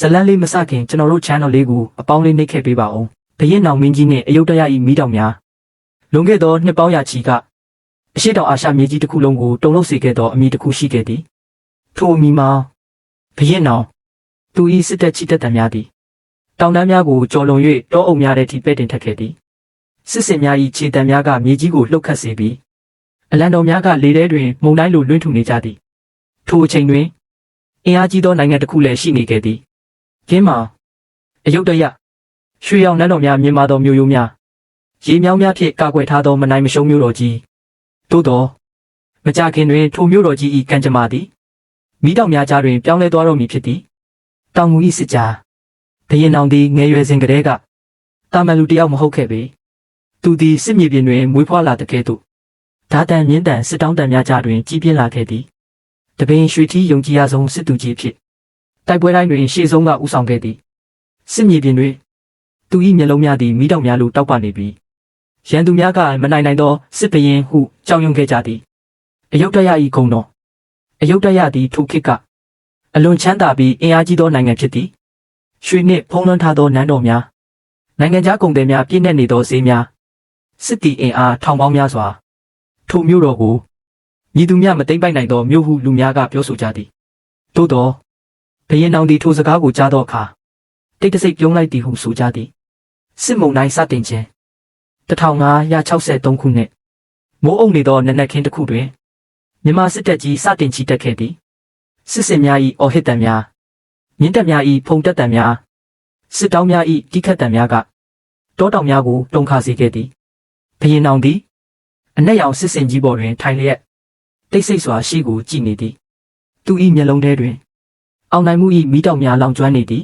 ဇလန်းလေးမစခင်ကျွန်တော်တို့ channel လေးကိုအပေါင်းလေးနှိပ်ခဲ့ပေးပါဦးဘရင်နောင်မင်းကြီးနဲ့အယုဒ္ဓယ၏မိတောင်များလွန်ခဲ့သောနှစ်ပေါင်းရာချီကအရှိတောင်အာရှမြေကြီးတစ်ခုလုံးကိုတုန်လှုပ်စေခဲ့သောအမည်တစ်ခုရှိခဲ့သည်ထိုအမည်မှာဘရင်နောင်သူ၏စစ်တပ်ချီတက်တံများသည်တောင်တန်းများကိုကျော်လွန်၍တောအုပ်များထဲထိပဲ့တင်ထက်ခဲ့သည်စစ်စင်များ၏ခြေတံများကမြေကြီးကိုလှုပ်ခတ်စေပြီးအလံတော်များကလေထဲတွင်မုန်တိုင်းလိုလွင့်ထူနေကြသည်ထိုအချိန်တွင်အင်အားကြီးသောနိုင်ငံတစ်ခုလည်းရှိနေခဲ့သည်ကင်းမှာအယုဒ္ဓယရွှေရောင်နန်းတော်များမြင်မာသောမြို့ရိုးများရေမြောင်းများဖြင့်ကာကွယ်ထားသောမနိုင်မရှုံးမြို့တော်ကြီးသို့သောမကြခင်တွင်ထိုမြို့တော်ကြီး၏ကံကြမ္မာသည်မိတောင်များကြားတွင်ပြောင်းလဲသွားတော့မည်ဖြစ်သည်တောင်ငူ၏စစ်ကြားဘရင်နောင်သည်ငယ်ရွယ်စဉ်ကတည်းကတာမန်လူတစ်ယောက်မဟုတ်ခဲ့ပေသူသည်စစ်မြေပြင်တွင်မွေးဖွားလာတဲ့ကဲ့သို့ဓာတန်မြင့်တန်စစ်တောင်းတန်များကြားတွင်ကြီးပြင်းလာခဲ့သည်တပင်ရွှေထီးယုံကြည်ရဆုံးစစ်သူကြီးဖြစ်တိုက်ပွဲတိုင်းတွင်ရှေ့ဆုံးကဦးဆောင်ခဲ့သည်စစ်မြေပြင်တွင်သူ၏မျက်လုံးများသည်မိတောင်များလိုတောက်ပနေပြီးရန်သူများကမနိုင်နိုင်သောစစ်ဘရင်ဟုကြောက်ရွံ့ခဲ့ကြသည်အယုဒ္ဓယ၏ဂုဏ်တော်အယုဒ္ဓယသည်ထိုခေတ်ကအလွန်ချမ်းသာပြီးအင်အားကြီးသောနိုင်ငံဖြစ်သည်ရွှေနှင့်ဖုံးလွှမ်းထားသောနန်းတော်များနိုင်ငံခြားကုန်သည်များပြည့်နှက်နေသောဈေးများစစ်တီအင်အားထောင်ပေါင်းများစွာထိုမြို့တော်ကိုညီသူများမသိမ့်ပိုက်နိုင်သောမြို့ဟုလူများကပြောဆိုကြသည်သို့သောဘရင်နောင်သည်ထိုစကားကိုကြားသောအခါတိတ်တဆိတ်ပြုံးလိုက်သည်ဟုဆိုကြသည်စစ်မုန်တိုင်းစတင်ခြင်း1563ခုနှစ်မိုးအုပ်နေသောနနက်ခင်းတစ်ခုတွင်မြန်မာစစ်တပ်ကြီးစတင်ချီတက်ခဲ့သည်စစ်စင်များ၏အော်ဟစ်တံများမြင်းတပ်များ၏ဖုန်တက်တံများစစ်တောင်းများ၏တိခတ်တံများကတောတောင်များကိုတုန်ခါစေခဲ့သည်ဘရင်နောင်သည်အနက်ရောင်စစ်စင်ကြီးပေါ်တွင်ထိုင်လျက်တိတ်ဆိတ်စွာရှေ့ကိုကြည့်နေသည်သူ၏မျက်လုံးထဲတွင်အောင်နိုင်မှု၏မိတောင်များလောင်ကျွမ်းနေသည်